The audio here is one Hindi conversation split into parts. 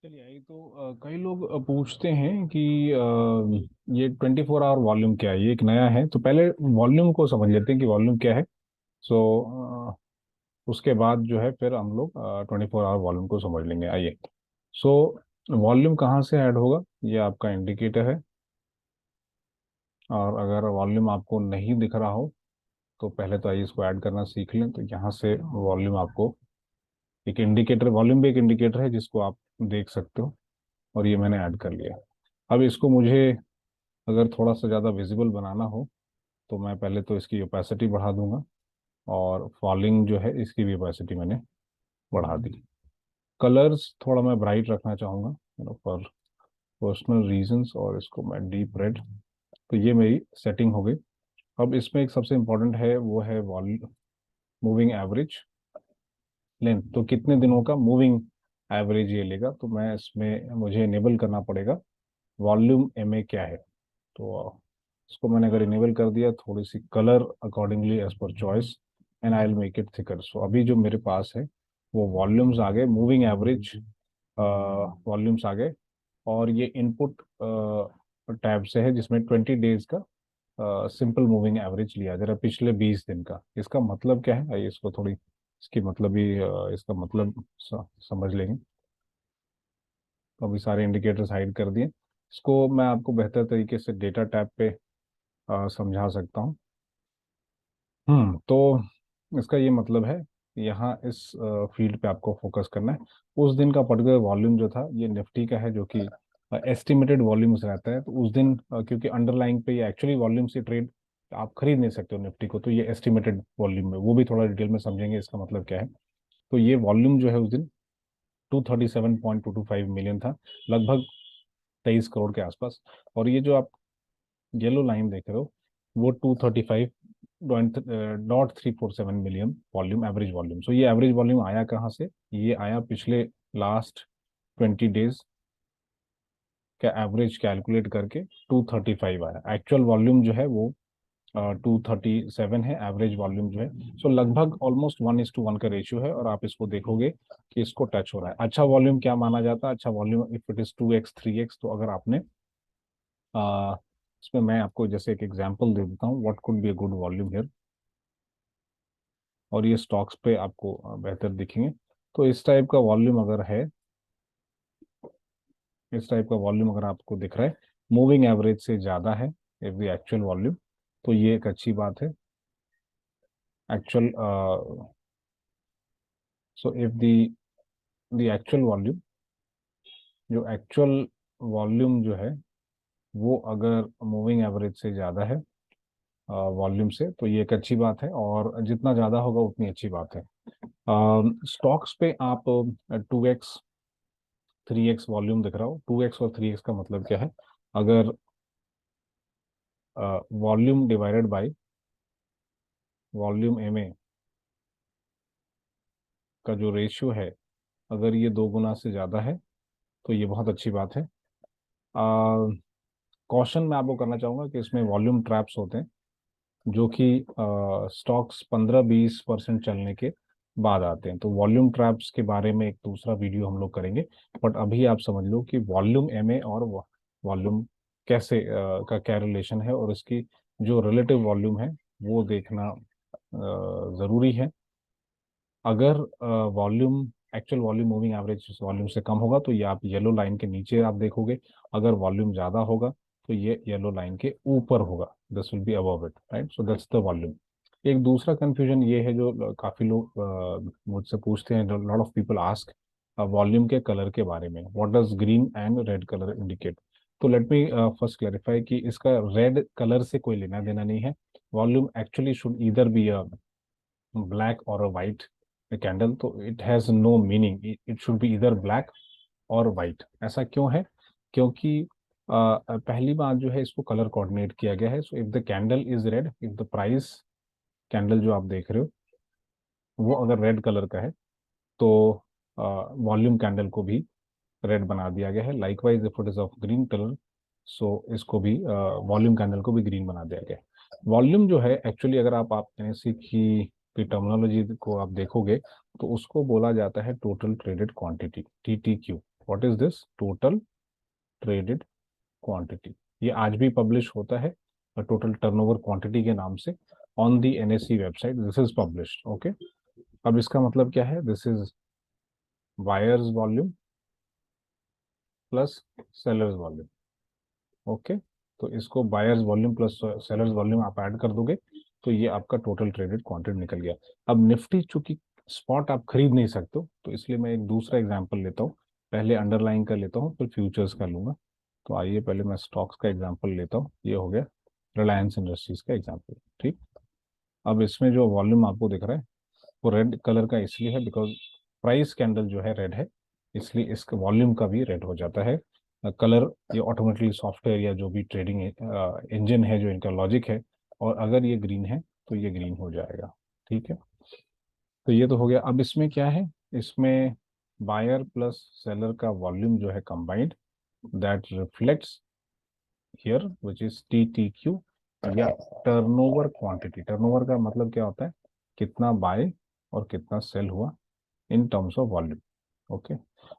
चलिए आई तो कई लोग पूछते हैं कि ये 24 आवर वॉल्यूम क्या है। ये एक नया है, तो पहले वॉल्यूम को समझ लेते हैं कि वॉल्यूम क्या है। सो उसके बाद जो है फिर हम लोग 24 आवर वॉल्यूम को समझ लेंगे। आइए। सो वॉल्यूम कहाँ से ऐड होगा, ये आपका इंडिकेटर है। और अगर वॉल्यूम आपको नहीं दिख रहा हो तो पहले तो आइए इसको ऐड करना सीख लें। तो यहाँ से वॉल्यूम आपको एक इंडिकेटर, वॉल्यूम भी एक इंडिकेटर है जिसको आप देख सकते हो। और ये मैंने ऐड कर लिया। अब इसको मुझे अगर थोड़ा सा ज़्यादा विजिबल बनाना हो तो मैं पहले तो इसकी ओपेसिटी बढ़ा दूंगा। और फॉलिंग जो है इसकी भी ओपेसिटी मैंने बढ़ा दी। कलर्स थोड़ा मैं ब्राइट रखना चाहूँगा, फॉर पर्सनल रीजंस, और इसको मैं डीप रेड। तो ये मेरी सेटिंग हो गई। अब इसमें एक सबसे इम्पोर्टेंट है, वो है वॉल्यूम मूविंग एवरेज लेंथ। तो कितने दिनों का मूविंग एवरेज ये लेगा, तो मैं इसमें मुझे इनेबल करना पड़ेगा वॉल्यूम एम ए क्या है। तो इसको मैंने अगर इनेबल कर दिया, थोड़ी सी colour accordingly as per choice, and I will make it thicker. So अभी जो मेरे पास है वो वॉल्यूम्स आ गए, मूविंग एवरेज वॉल्यूम्स आ गए। और ये इनपुट टैब से है जिसमें 20 डेज का सिंपल मूविंग एवरेज लिया जरा पिछले 20 दिन का। इसका मतलब क्या है, आइए इसको थोड़ी इसकी मतलब ही इसका मतलब समझ लेंगे। तो अभी सारे इंडिकेटर्स हाइड कर दिए। इसको मैं आपको बेहतर तरीके से डेटा टैब पे समझा सकता हूँ। तो इसका ये मतलब है, यहाँ इस फील्ड पे आपको फोकस करना है। उस दिन का पर्टिकुलर वॉल्यूम जो था ये निफ्टी का है, जो कि एस्टिमेटेड वॉल्यूम्स रहता है। तो उस दिन क्योंकि अंडरलाइंग पे ये एक्चुअली वॉल्यूम से ट्रेड आप खरीद नहीं सकते हो निफ्टी को, तो ये एस्टिमेटेड वॉल्यूम में वो भी थोड़ा डिटेल में समझेंगे इसका मतलब क्या है। तो ये वॉल्यूम जो है उस दिन 237.225 मिलियन था, लगभग 23 करोड़ के आसपास। और ये जो आप येलो लाइन देख रहे हो वो 235.347 मिलियन वॉल्यूम, एवरेज वॉल्यूम। सो ये एवरेज वॉल्यूम आया कहाँ से, ये आया पिछले लास्ट 20 डेज का एवरेज कैलकुलेट करके 235 आया। एक्चुअल वॉल्यूम जो है वो 237 है, एवरेज वॉल्यूम जो है। सो लगभग ऑलमोस्ट 1:1 का रेशियो है। और आप इसको देखोगे कि इसको टच हो रहा है। अच्छा वॉल्यूम क्या माना जाता है, अच्छा volume if it is 2x 3x। तो अगर आपने आ, इसमें मैं आपको जैसे एक एग्जांपल दे देता हूँ, what could be a good volume here. और ये स्टॉक्स पे आपको बेहतर दिखेंगे। तो इस टाइप का वॉल्यूम अगर है, इस टाइप का वॉल्यूम अगर आपको दिख रहा है, मूविंग एवरेज से ज़्यादा है इफ द एक्चुअल वॉल्यूम, तो ये एक अच्छी बात है। Actual so if the actual volume, जो एक्चुअल वॉल्यूम जो है वो अगर मूविंग एवरेज से ज़्यादा है वॉल्यूम से, तो ये एक अच्छी बात है। और जितना ज़्यादा होगा उतनी अच्छी बात है। स्टॉक्स पे आप 2x 3x वॉल्यूम दिख रहा हो, 2x और 3x का मतलब क्या है, अगर volume divided by volume M A का जो रेशियो है, अगर ये 2 गुना से ज़्यादा है तो ये बहुत अच्छी बात है। कॉशन मैं आपको करना चाहूँगा कि इसमें वॉल्यूम ट्रैप्स होते हैं, जो कि स्टॉक्स 15-20% चलने के बाद आते हैं। तो वॉल्यूम ट्रैप्स के बारे में एक दूसरा वीडियो हम लोग करेंगे। बट अभी आप समझ लो कि वॉल्यूम एम ए और वॉल्यूम कैसे का क्या रिलेशन है, और इसकी जो रिलेटिव वॉल्यूम है वो देखना ज़रूरी है। अगर volume actual volume moving average volume से कम होगा तो ये आप येलो लाइन के नीचे आप देखोगे। अगर वॉल्यूम ज़्यादा होगा तो ये येलो लाइन के ऊपर होगा, this will be above it, right. So that's the volume. एक दूसरा कंफ्यूजन ये है जो काफ़ी लोग मुझसे पूछते हैं, lot of people ask volume के कलर के बारे में, what does green and red colour indicate. तो लेट मी फर्स्ट क्लैरिफाई कि इसका रेड कलर से कोई लेना देना नहीं है। Volume actually should either be black और वाइट कैंडल। तो it has no meaning, it should be either black और वाइट। ऐसा क्यों है, क्योंकि पहली बात जो है इसको कलर कोऑर्डिनेट किया गया है। So if the candle is red, if the price candle जो आप देख रहे हो वो अगर रेड कलर का है, तो वॉल्यूम कैंडल को भी रेड बना दिया गया है। Likewise if it is of green colour, so इसको भी वॉल्यूम कैंडल को भी ग्रीन बना दिया गया है। वॉल्यूम जो है एक्चुअली अगर आप एनएससी की टर्मिनोलॉजी को आप देखोगे तो उसको बोला जाता है total traded quantity, TTQ. What is this? Total traded quantity. ये आज भी पब्लिश होता है टोटल टर्नओवर क्वांटिटी के नाम से on the NSE website, this is published. Okay, अब इसका मतलब क्या है? This is buyers volume plus sellers volume. Okay, तो इसको buyers volume plus sellers volume आप ऐड कर दोगे तो ये आपका टोटल ट्रेडेड क्वांटिटी निकल गया। अब निफ्टी चूंकि स्पॉट आप खरीद नहीं सकते हो, तो इसलिए मैं एक दूसरा एग्जांपल लेता हूँ। पहले अंडरलाइन का लेता हूँ, फिर फ्यूचर्स का लूंगा। तो आइए पहले मैं स्टॉक्स का एग्जांपल लेता हूँ। ये हो गया रिलायंस इंडस्ट्रीज का एग्जांपल। ठीक, अब इसमें जो वॉल्यूम आपको दिख रहा है वो रेड कलर का इसलिए है बिकॉज प्राइस कैंडल जो है रेड है, इसलिए इसका वॉल्यूम का भी रेड हो जाता है कलर। ये ऑटोमेटिकली सॉफ्टवेयर या जो भी ट्रेडिंग इंजन है, जो इनका लॉजिक है, और अगर ये ग्रीन है तो ये ग्रीन हो जाएगा। ठीक है, तो ये तो हो गया। अब इसमें क्या है? इसमें बायर प्लस सेलर का वॉल्यूम जो है combined, that reflects here which is TTQ, या टर्नओवर क्वांटिटी। टर्नओवर का मतलब क्या होता है? कितना बाय और कितना सेल हुआ in terms of volume. Okay,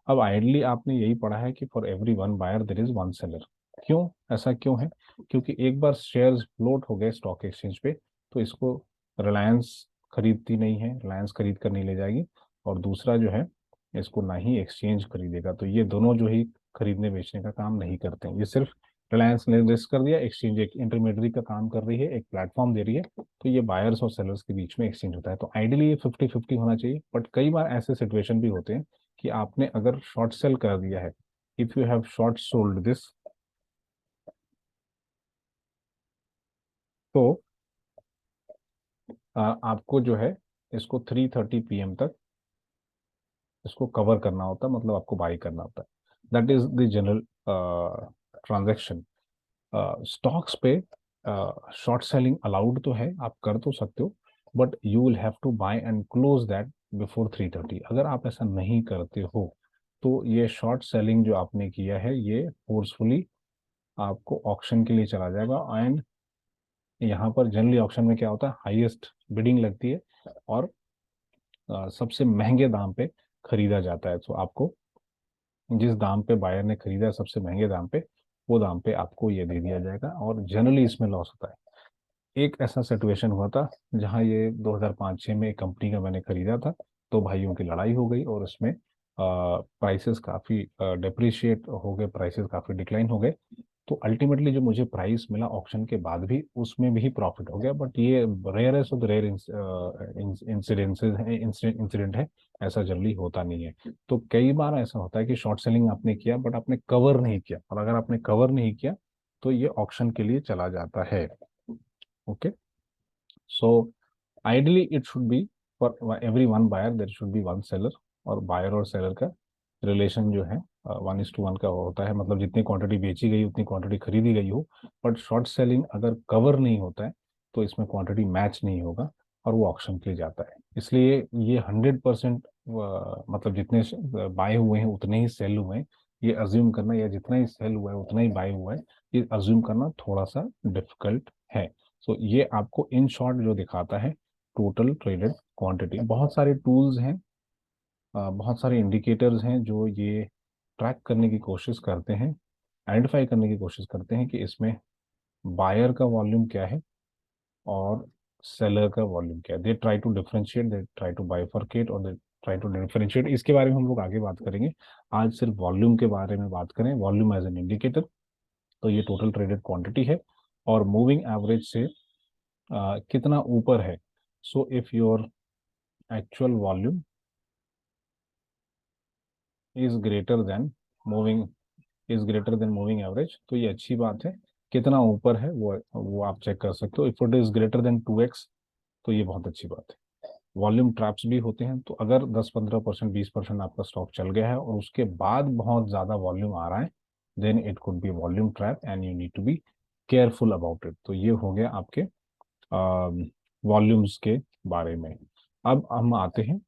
अब आइडली आपने यही पढ़ा है कि for every one buyer there is one seller. क्यों? ऐसा क्यों है? क्योंकि एक बार शेयर्स फ्लोट हो गए स्टॉक एक्सचेंज पे तो इसको रिलायंस खरीदती नहीं है, रिलायंस खरीद कर नहीं ले जाएगी, और दूसरा जो है इसको ना ही एक्सचेंज खरीदेगा। तो ये दोनों जो ही खरीदने बेचने का काम नहीं करते हैं, ये सिर्फ रिलायंस ने लिस्ट कर दिया, एक्सचेंज एक इंटरमीडियरी का काम कर रही है, एक प्लेटफॉर्म दे रही है, तो ये बायर्स और सेलर्स के बीच में एक्सचेंज होता है। तो आइडियली ये 50-50 होना चाहिए, बट कई बार ऐसे सिचुएशन भी होते हैं कि आपने अगर शॉर्ट सेल कर दिया है, if you have short sold this, तो आपको जो है इसको 3:30 PM तक इसको कवर करना होता है, मतलब आपको बाई करना होता है। That is the general transaction. Stocks पे शॉर्ट सेलिंग अलाउड तो है, आप कर तो सकते हो, but you will have to buy and close that before 3:30। अगर आप ऐसा नहीं करते हो तो ये शॉर्ट सेलिंग जो आपने किया है ये फोर्सफुली आपको ऑक्शन के लिए चला जाएगा। एंड यहाँ पर जनरली ऑक्शन में क्या होता है? हाईएस्ट बिडिंग लगती है और सबसे महंगे दाम पे खरीदा जाता है। तो आपको जिस दाम पे बायर ने खरीदा है सबसे महंगे दाम पे, वो दाम पे आपको ये दे दिया जाएगा, और जनरली इसमें लॉस होता है। एक ऐसा सिचुएशन हुआ था जहां ये 2005-06 में एक कंपनी का मैंने खरीदा था, तो भाइयों की लड़ाई हो गई और उसमें प्राइसेस काफ़ी डिप्रिशिएट हो गए, प्राइसेस काफ़ी डिक्लाइन हो गए। तो अल्टीमेटली जो मुझे प्राइस मिला ऑक्शन के बाद भी, उसमें भी प्रॉफिट हो गया। बट ये rarest of the rare incidences है, इंसिडेंट है, ऐसा जल्दी होता नहीं है। तो कई बार ऐसा होता है कि शॉर्ट सेलिंग आपने किया बट आपने कवर नहीं किया, और अगर आपने कवर नहीं किया तो ये ऑक्शन के लिए चला जाता है। Okay, so ideally it should be for every one buyer there should be one seller, और बायर और सेलर का रिलेशन जो है 1:1 का होता है, मतलब जितनी क्वांटिटी बेची गई उतनी क्वांटिटी खरीदी गई हो। बट शॉर्ट सेलिंग अगर कवर नहीं होता है तो इसमें क्वांटिटी मैच नहीं होगा और वो ऑक्शन के लिए जाता है। इसलिए ये 100% मतलब जितने बाय हुए हैं उतने ही सेल हुए हैं, ये अज्यूम करना, या जितना ही सेल हुआ है उतना ही बाय हुआ है, ये अज्यूम करना थोड़ा सा डिफिकल्ट है। सो ये आपको इन शॉर्ट जो दिखाता है टोटल ट्रेडेड क्वांटिटी। बहुत सारे टूल्स हैं, बहुत सारे इंडिकेटर्स हैं जो ये ट्रैक करने की कोशिश करते हैं, आइडेंटिफाई करने की कोशिश करते हैं कि इसमें बायर का वॉल्यूम क्या है और सेलर का वॉल्यूम क्या है। They try to differentiate, they try to bifurcate, और दे ट्राई टू डिफरेंशिएट। इसके बारे में हम लोग आगे बात करेंगे। आज सिर्फ वॉल्यूम के बारे में बात करें, वॉल्यूम एज एन इंडिकेटर। तो ये टोटल ट्रेडेड क्वांटिटी है और मूविंग एवरेज से कितना ऊपर है। So if your actual volume is greater than moving moving average, तो ये अच्छी बात है। कितना ऊपर है वो आप चेक कर सकते हो। If it is greater than 2x, तो ये बहुत अच्छी बात है। वॉल्यूम ट्रैप्स भी होते हैं, तो अगर 10-15%, 20% आपका स्टॉक चल गया है और उसके बाद बहुत ज़्यादा वॉल्यूम आ रहा है, then it could be volume trap and you need to be careful about it. तो ये हो गया आपके वॉल्यूम्स के बारे में। अब हम आते हैं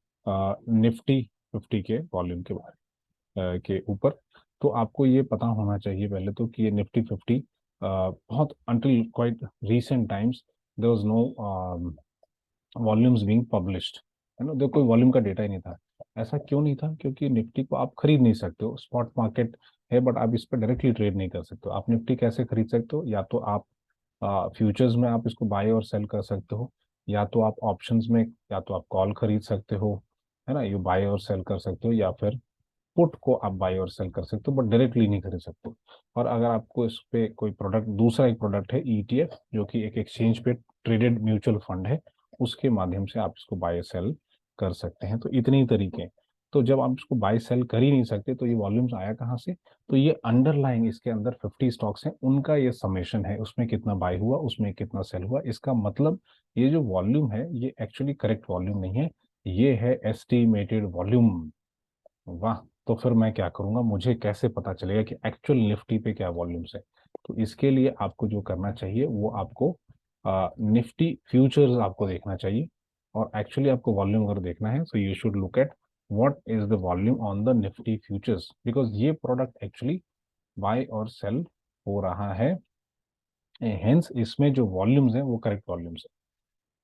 निफ्टी 50 के वॉल्यूम के बारे के ऊपर। तो आपको ये पता होना चाहिए पहले तो कि ये निफ्टी 50 बहुत until quite recent times there was no volumes being published, है ना, देखो कोई वॉल्यूम का डेटा ही नहीं था। ऐसा क्यों नहीं था? क्योंकि निफ्टी को आप खरीद नहीं सकते हो, स्पॉट मार्केट है, बट आप इस पर डायरेक्टली ट्रेड नहीं कर सकते हो। आप निफ्टी कैसे खरीद सकते हो? या तो आप फ्यूचर्स में आप इसको बाय और सेल कर सकते हो, या तो आप ऑप्शंस में, या तो आप कॉल खरीद सकते हो, है ना, ये बाय और सेल कर सकते हो, या फिर पुट को आप बाय और सेल कर सकते हो, बट डायरेक्टली नहीं खरीद सकते। और अगर आपको इस पे कोई प्रोडक्ट, दूसरा एक प्रोडक्ट है ईटीएफ, जो कि एक एक्सचेंज पे ट्रेडेड म्यूचुअल फंड है, उसके माध्यम से आप इसको बाय सेल कर सकते हैं। तो इतने ही तरीके हैं। तो जब आप इसको बाय सेल कर ही नहीं सकते, तो ये वॉल्यूम्स आया कहाँ से? तो ये अंडरलाइंग, इसके अंदर 50 स्टॉक्स हैं, उनका ये समेशन है, उसमें कितना बाय हुआ, उसमें कितना सेल हुआ। इसका मतलब ये जो वॉल्यूम है, ये एक्चुअली करेक्ट वॉल्यूम नहीं है, ये है एस्टिमेटेड वॉल्यूम। वाह! तो फिर मैं क्या करूंगा, मुझे कैसे पता चलेगा कि एक्चुअल निफ्टी पे क्या वॉल्यूम्स है? तो इसके लिए आपको जो करना चाहिए, वो आपको निफ्टी फ्यूचर्स आपको देखना चाहिए। और एक्चुअली आपको वॉल्यूम अगर देखना है, so you should look at what is the volume on the Nifty futures, because ये प्रोडक्ट एक्चुअली बाय और सेल हो रहा है, हेंस इसमें जो वॉल्यूम्स हैं वो करेक्ट वॉल्यूम्स है।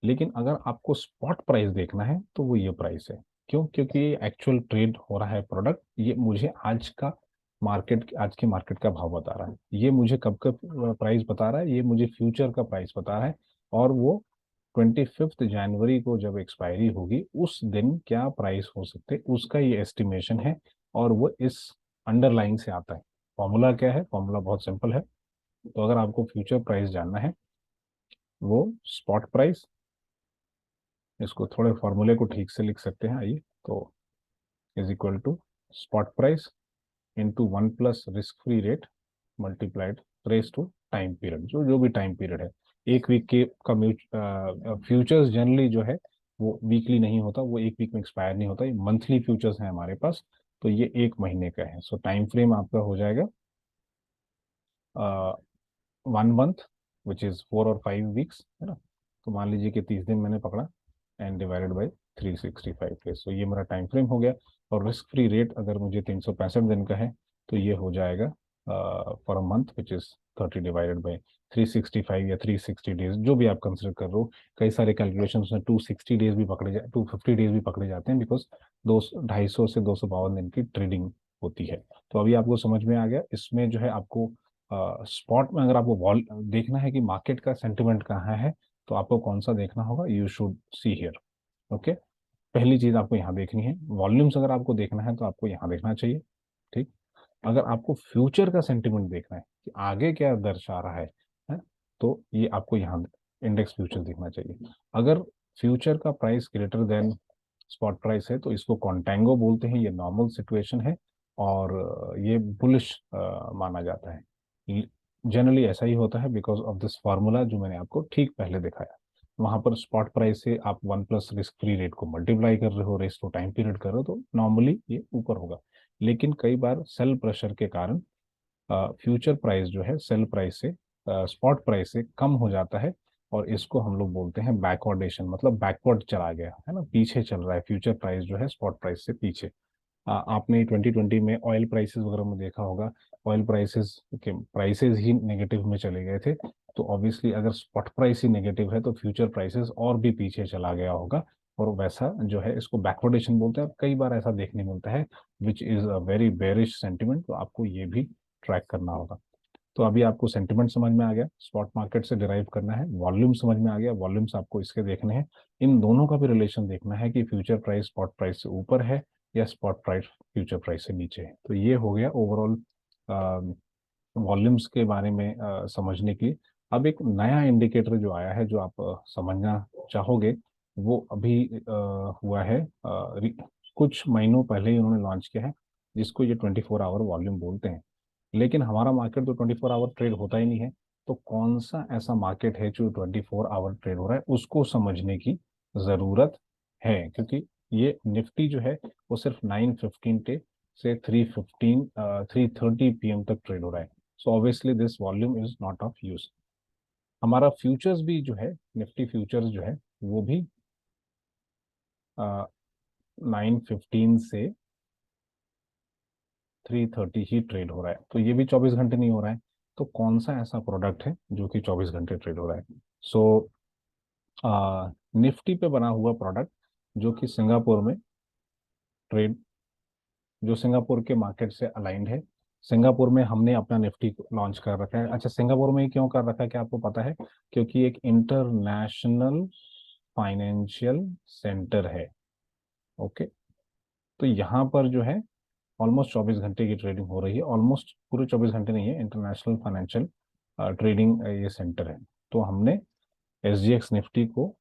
लेकिन अगर आपको स्पॉट प्राइस देखना है, तो वो ये प्राइस है। क्यों? क्योंकि ये एक्चुअल ट्रेड हो रहा है प्रोडक्ट, ये मुझे आज का मार्केट, आज के मार्केट का भाव बता रहा है, ये मुझे कब का प्राइस बता रहा है, ये मुझे फ्यूचर का प्राइस बता रहा है। और वो 25 जनवरी को जब एक्सपायरी होगी, उस दिन क्या प्राइस हो सकते, उसका ये एस्टिमेशन है। और वो इस अंडरलाइन से आता है। फॉर्मूला क्या है? फॉर्मूला बहुत सिंपल है। तो अगर आपको फ्यूचर प्राइस जानना है, वो स्पॉट प्राइस, इसको थोड़े फॉर्मूले को ठीक से लिख सकते हैं, आइए। तो is equal to spot price into 1 plus risk free rate multiplied raised to time period, जो जो भी टाइम पीरियड है। एक वीक के का फ्यूचर्स जनरली जो है वो वीकली नहीं होता, वो एक वीक में एक्सपायर नहीं होता, ये मंथली फ्यूचर्स है हमारे पास। तो ये एक महीने का है, सो टाइम फ्रेम आपका हो जाएगा 1 मंथ, विच इज 4 और 5 वीक्स, है ना। तो मान लीजिए कि 30 दिन मैंने पकड़ा, एंड डिवाइडेड बाई 365 डेज, तो ये मेरा टाइम फ्रेम हो गया। और रिस्क फ्री रेट अगर मुझे 365 दिन का है, तो ये हो जाएगा for a month, which is 30 divided by 365, या 360 डेज, जो भी आप कंसिडर कर रहे हो। कई सारे कैलकुलेशन में 260 डेज भी पकड़े 250 डेज भी पकड़े जाते हैं, बिकॉज 250 से 252 दिन की ट्रेडिंग होती है। तो अभी आपको समझ में आ गया। इसमें जो है आपको स्पॉट में अगर आपको वॉल देखना है कि मार्केट का सेंटिमेंट कहाँ है, तो आपको कौन सा देखना होगा? You should see here. Okay, पहली चीज आपको यहाँ देखनी है। वॉल्यूम्स अगर आपको देखना है, तो आपको यहाँ देखना चाहिए। ठीक। अगर आपको फ्यूचर का सेंटिमेंट देखना है कि आगे क्या दर्शा रहा है, तो ये आपको यहाँ इंडेक्स फ्यूचर देखना चाहिए। अगर फ्यूचर का price greater than spot price है, तो इसको कॉन्टेंगो बोलते हैं, ये नॉर्मल सिचुएशन है। और ये बुलिश माना जाता है। जनरली ऐसा ही होता है, बिकॉज ऑफ दिस फार्मूला जो मैंने आपको ठीक पहले दिखाया। वहां पर स्पॉट प्राइस से आप 1 प्लस रिस्क फ्री रेट को मल्टीप्लाई कर रहे हो, रेस टू टाइम पीरियड कर रहे हो, तो नॉर्मली ये ऊपर होगा। लेकिन कई बार सेल प्रेशर के कारण फ्यूचर प्राइस जो है सेल प्राइस से, स्पॉट प्राइस से कम हो जाता है। और इसको हम लोग बोलते हैं बैकवर्डेशन, मतलब बैकवर्ड चला गया है ना, पीछे चल रहा है फ्यूचर प्राइस जो है स्पॉट प्राइस से पीछे। आपने 2020 में ऑयल प्राइसेस वगैरह में देखा होगा, ऑयल प्राइसेस के प्राइसेस ही नेगेटिव में चले गए थे। तो ऑब्वियसली अगर स्पॉट प्राइस ही नेगेटिव है, तो फ्यूचर प्राइसेस और भी पीछे चला गया होगा। और वैसा जो है इसको बैकवर्डेशन बोलते हैं, और कई बार ऐसा देखने मिलता है, which is a very bearish sentiment. तो आपको ये भी ट्रैक करना होगा। तो अभी आपको सेंटिमेंट समझ में आ गया, स्पॉट मार्केट से डिराइव करना है, वॉल्यूम समझ में आ गया, वॉल्यूम्स आपको इसके देखने हैं। इन दोनों का भी रिलेशन देखना है कि फ्यूचर प्राइस स्पॉट प्राइस से ऊपर है, या स्पॉट प्राइस फ्यूचर प्राइस से नीचे है। तो ये हो गया ओवरऑल वॉल्यूम्स के बारे में समझने की। अब एक नया इंडिकेटर जो आया है, जो आप समझना चाहोगे, वो अभी हुआ है, कुछ महीनों पहले ही उन्होंने लॉन्च किया है, जिसको ये 24 आवर वॉल्यूम बोलते हैं। लेकिन हमारा मार्केट तो 24 आवर ट्रेड होता ही नहीं है। तो कौन सा ऐसा मार्केट है जो 24 आवर ट्रेड हो रहा है, उसको समझने की ज़रूरत है। क्योंकि ये निफ्टी जो है, वो सिर्फ 9:15 से 3:30 PM तक ट्रेड हो रहा है। So obviously this volume is not of use. हमारा फ्यूचर्स भी जो है, निफ्टी फ्यूचर्स जो है, वो भी 9:15 से 3:30 ही ट्रेड हो रहा है। तो ये भी 24 घंटे नहीं हो रहा है। तो कौन सा ऐसा प्रोडक्ट है जो कि 24 घंटे ट्रेड हो रहा है? सो निफ्टी पे बना हुआ प्रोडक्ट, जो कि सिंगापुर में ट्रेड जो सिंगापुर के मार्केट से अलाइंड है। सिंगापुर में हमने अपना निफ्टी लॉन्च कर रखा है। अच्छा, सिंगापुर में ही क्यों कर रखा है, क्या आपको पता है? क्योंकि एक इंटरनेशनल फाइनेंशियल सेंटर है। ओके, तो यहाँ पर जो है ऑलमोस्ट 24 घंटे की ट्रेडिंग हो रही है। ऑलमोस्ट पूरे 24 घंटे नहीं है, इंटरनेशनल फाइनेंशियल ट्रेडिंग ये सेंटर है। तो हमने एस जी एक्स निफ्टी को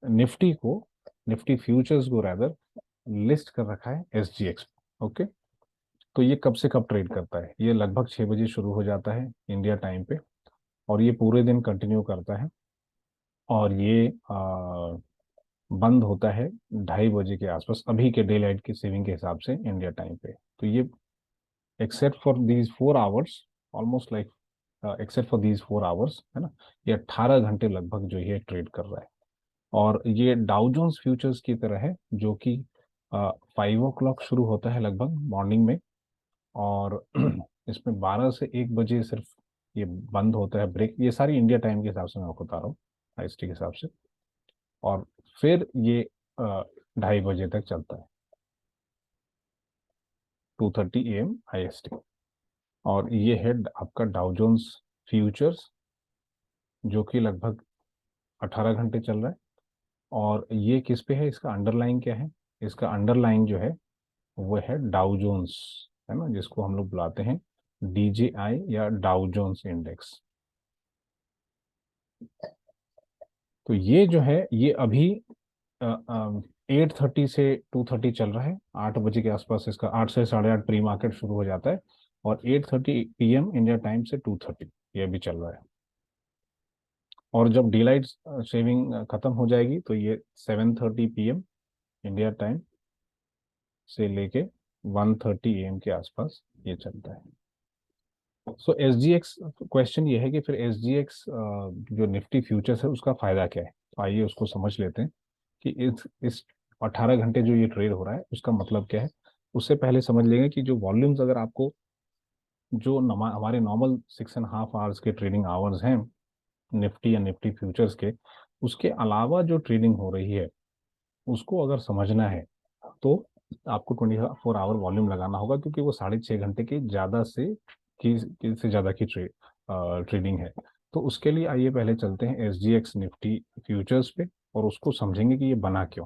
निफ्टी फ्यूचर्स को रैदर लिस्ट कर रखा है एस जी एक्स। ओके, तो ये कब से कब ट्रेड करता है? ये लगभग 6 बजे शुरू हो जाता है इंडिया टाइम पे, और ये पूरे दिन कंटिन्यू करता है। और ये बंद होता है 2:30 बजे के आसपास, अभी के डे लाइट की सेविंग के हिसाब से इंडिया टाइम पे। तो ये except for these 4 hours, almost like except for these 4 hours, है ना, ये 18 घंटे लगभग जो ये ट्रेड कर रहा है। और ये डाउ जोन्स फ्यूचर्स की तरह है, जो कि 5 o'clock शुरू होता है लगभग मॉर्निंग में, और इसमें 12 से 1 बजे सिर्फ ये बंद होता है, ब्रेक। ये सारी इंडिया टाइम के हिसाब से मैं आपको बता रहा हूँ, आईएसटी के हिसाब से। और फिर ये 2:30 बजे तक चलता है, 2:30 AM आईएसटी। और ये है आपका डाउ जोन्स फ्यूचर्स, जो कि लगभग 18 घंटे चल रहा है। और ये किस पे है, इसका अंडरलाइन क्या है? इसका अंडरलाइन जो है वो है डाउ जोन्स, है ना, जिसको हम लोग बुलाते हैं डीजेआई या डाउ जोन्स इंडेक्स। तो ये जो है ये अभी 8:30 से 2:30 चल रहा है। 8 बजे के आसपास इसका, 8 से 8:30 प्री मार्केट शुरू हो जाता है, और 8:30 PM इंडिया टाइम से 2:30 ये भी चल रहा है। और जब डी लाइट सेविंग खत्म हो जाएगी तो ये 7:30 PM इंडिया टाइम से लेके 1:30 AM के आसपास ये चलता है। सो एस जी एक्स, क्वेश्चन ये है कि फिर एस जी एक्स जो निफ्टी फ्यूचर्स है उसका फायदा क्या है? तो आइए उसको समझ लेते हैं कि इस 18 घंटे जो ये ट्रेड हो रहा है उसका मतलब क्या है। उससे पहले समझ लेंगे कि जो वॉल्यूम्स, अगर आपको जो हमारे नॉर्मल 6.5 आवर्स के ट्रेडिंग आवर्स हैं निफ्टी या निफ्टी फ्यूचर्स के, उसके अलावा जो ट्रेडिंग हो रही है उसको अगर समझना है तो आपको 24 आवर वॉल्यूम लगाना होगा, क्योंकि वो 6.5 घंटे की ज़्यादा से ज़्यादा की ट्रेडिंग है। तो उसके लिए आइए पहले चलते हैं S G x Nifty futures पे, और उसको समझेंगे कि ये बना क्यों।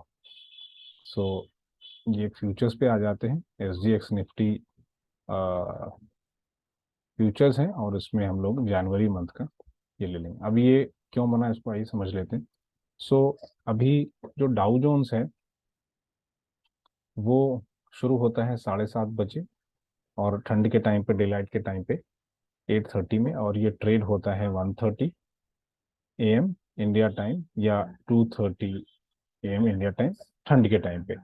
सो ये फ्यूचर्स पे आ जाते हैं, S G x Nifty futures हैं, और इसमें हम लोग जनवरी मंथ का ये ले लेंगे। अब ये क्यों बना, इसको आइए समझ लेते हैं। सो अभी जो डाउ जोन्स है वो शुरू होता है 7:30 बजे, और ठंड के टाइम पे, डे लाइट के टाइम पे 8:30 में, और ये ट्रेड होता है 1:30 AM इंडिया टाइम या 2:30 AM इंडिया टाइम, ठंड के टाइम पे।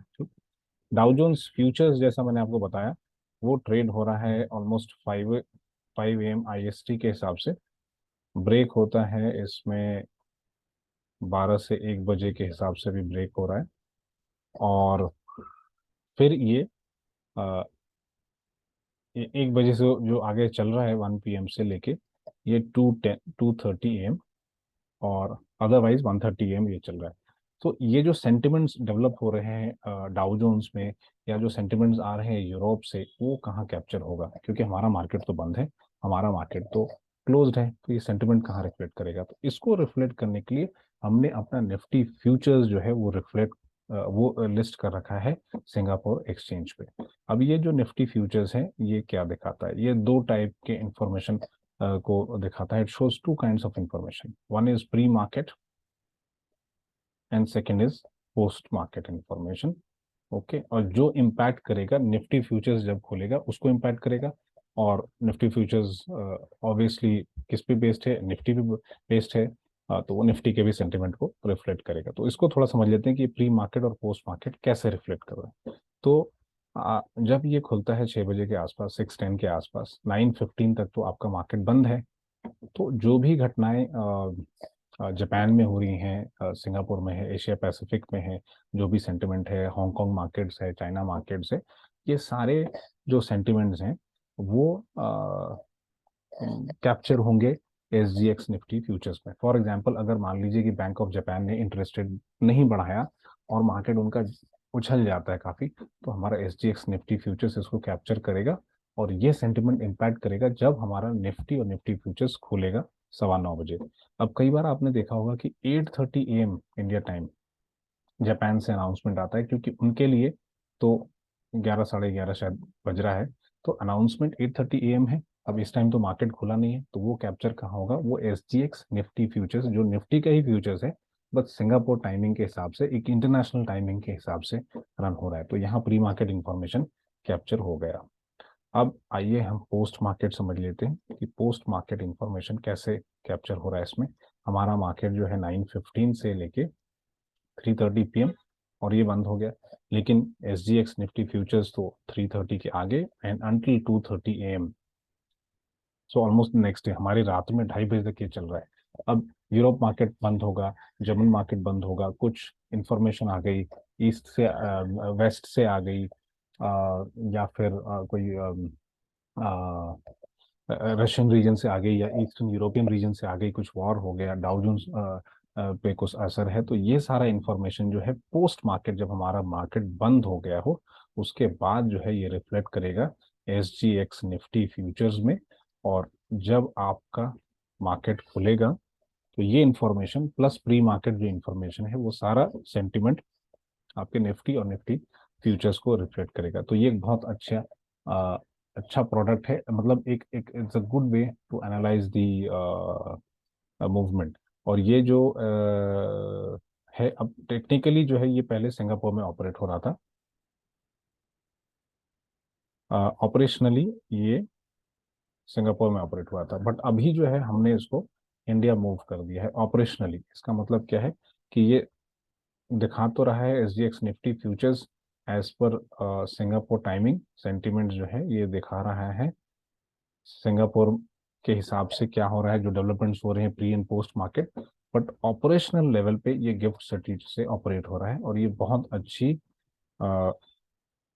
डाउ जोन्स फ्यूचर्स, जैसा मैंने आपको बताया, वो ट्रेड हो रहा है ऑलमोस्ट 5 AM आईएसटी के हिसाब से। ब्रेक होता है इसमें 12 से 1 बजे के हिसाब से भी ब्रेक हो रहा है। और फिर ये 1 बजे से जो आगे चल रहा है 1 PM से लेके ये 2:30 AM, और अदरवाइज 1:30 AM ये चल रहा है। तो ये जो सेंटिमेंट्स डेवलप हो रहे हैं डाउ जोन्स में, या जो सेंटिमेंट्स आ रहे हैं यूरोप से, वो कहाँ कैप्चर होगा? क्योंकि हमारा मार्केट तो बंद है, हमारा मार्केट तो क्लोज्ड है, तो ये सेंटिमेंट कहाँ रिफ्लेक्ट करेगा? तो इसको रिफ्लेक्ट करने के लिए हमने अपना निफ्टी फ्यूचर्स जो है वो लिस्ट कर रखा है सिंगापुर एक्सचेंज पे। अब ये जो निफ्टी फ्यूचर्स है ये क्या दिखाता है? ये दो टाइप के इंफॉर्मेशन को दिखाता है। It shows two kinds of information, one is pre market and second is post market information. Okay, और जो इम्पैक्ट करेगा निफ्टी फ्यूचर्स जब खोलेगा उसको इम्पैक्ट करेगा। और निफ्टी फ्यूचर्स ऑब्वियसली किस पे बेस्ड है? निफ्टी पे बेस्ड है। तो वो निफ्टी के भी सेंटिमेंट को रिफ्लेक्ट करेगा। तो इसको थोड़ा समझ लेते हैं कि प्री मार्केट और पोस्ट मार्केट कैसे रिफ्लेक्ट कर रहा है। तो जब ये खुलता है 6 बजे के आसपास, 6:10 के आसपास, 9:15 तक तो आपका मार्केट बंद है। तो जो भी घटनाएं जापान में हो रही हैं, सिंगापुर में है, एशिया पैसिफिक में है, जो भी सेंटिमेंट है, हांगकांग मार्केट्स है, चाइना मार्केट्स है, ये सारे जो सेंटिमेंट्स हैं वो कैप्चर होंगे S G x Nifty futures में। फॉर एग्जांपल, अगर मान लीजिए कि बैंक ऑफ जापान ने इंटरेस्ट रेट नहीं बढ़ाया और मार्केट उनका उछल जाता है काफ़ी, तो हमारा SGX निफ्टी फ्यूचर्स इसको कैप्चर करेगा, और ये सेंटिमेंट इम्पैक्ट करेगा जब हमारा निफ्टी और निफ्टी फ्यूचर्स खुलेगा 9:15 बजे। अब कई बार आपने देखा होगा कि 8:30 AM इंडिया टाइम जापान से अनाउंसमेंट आता है, क्योंकि उनके लिए तो 11 11:30 शायद बज रहा है, तो अनाउंसमेंट 8:30 AM है। अब इस टाइम तो मार्केट खुला नहीं है, तो वो कैप्चर कहाँ होगा, वो SGX निफ्टी फ्यूचर्स, जो निफ्टी का ही फ्यूचर्स है, बस सिंगापुर टाइमिंग के हिसाब से, एक इंटरनेशनल टाइमिंग के हिसाब से रन हो रहा है, तो यहाँ प्री मार्केट इंफॉर्मेशन कैप्चर हो गया। अब आइए हम पोस्ट मार्केट समझ लेते हैं कि पोस्ट मार्केट इंफॉर्मेशन कैसे कैप्चर हो रहा है इसमें। हमारा मार्केट जो है 9:15 से लेके 3:30 PM, और ये बंद हो गया, लेकिन SGX निफ्टी फ्यूचर्स तो 3:30 के आगे and until 2:30 AM, so almost next day, हमारी रात में 2:30 बजे तक ये चल रहा है। अब यूरोप मार्केट बंद होगा, जर्मन मार्केट बंद होगा, कुछ इंफॉर्मेशन आ गई ईस्ट से, वेस्ट से आ गई, या फिर कोई रशियन रीजन से आ गई, या ईस्टर्न यूरोपियन रीजन से आ गई, कुछ वॉर हो गया, डाउ जोन्स पे कुछ असर है, तो ये सारा इंफॉर्मेशन जो है पोस्ट मार्केट, जब हमारा मार्केट बंद हो गया हो उसके बाद जो है ये रिफ्लेक्ट करेगा SGX निफ्टी फ्यूचर्स में। और जब आपका मार्केट खुलेगा तो ये इंफॉर्मेशन प्लस प्री मार्केट जो इंफॉर्मेशन है वो सारा सेंटिमेंट आपके निफ्टी और निफ्टी फ्यूचर्स को रिफ्लेक्ट करेगा। तो ये एक बहुत अच्छा प्रोडक्ट है, मतलब एक एक it's a good way to analyse the movement. और ये जो है, अब टेक्निकली जो है ये पहले सिंगापुर में ऑपरेट हो रहा था, ऑपरेशनली ये सिंगापुर में ऑपरेट हुआ था, बट अभी जो है हमने इसको इंडिया मूव कर दिया है ऑपरेशनली। इसका मतलब क्या है कि ये दिखा तो रहा है SGX Nifty futures as per Singapore timing sentiment, जो है ये दिखा रहा है सिंगापुर के हिसाब से क्या हो रहा है, जो डेवलपमेंट्स हो रहे हैं pre and post market, but operational level पे ये गिफ्ट सिटी से ऑपरेट हो रहा है, और ये बहुत अच्छी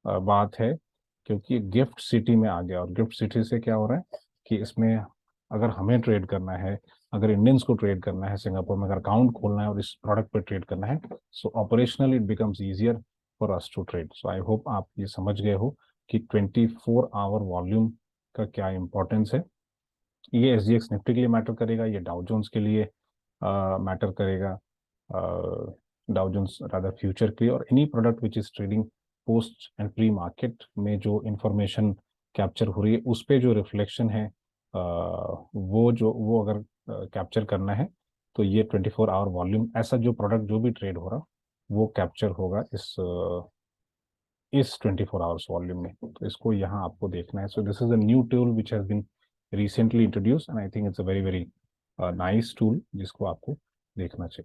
बात है, क्योंकि गिफ्ट सिटी में आ गया। और गिफ्ट सिटी से क्या हो रहा है कि इसमें अगर हमें ट्रेड करना है, अगर इंडियंस को ट्रेड करना है सिंगापुर में, अगर अकाउंट खोलना है और इस प्रोडक्ट पे ट्रेड करना है, so operational it becomes easier for us to trade. So I hope आप ये समझ गए हो कि 24 आवर वॉल्यूम का क्या इंपॉर्टेंस है। ये SGX निफ्टी के लिए मैटर करेगा, ये डाउ जोन्स के लिए मैटर करेगा, डाउ जोन्स रादर फ्यूचर के लिए, और any product which is trading post and pre market में जो इंफॉर्मेशन कैप्चर हो रही है उस पे जो रिफ्लेक्शन है, वो अगर कैप्चर करना है तो ये 24 आवर वॉल्यूम, ऐसा जो प्रोडक्ट जो भी ट्रेड हो रहा वो कैप्चर होगा इस 24 आवर्स वॉल्यूम में। तो इसको यहाँ आपको देखना है। So this is a new tool which has been recently introduce, and I think it's a very very nice tool जिसको आपको देखना चाहिए।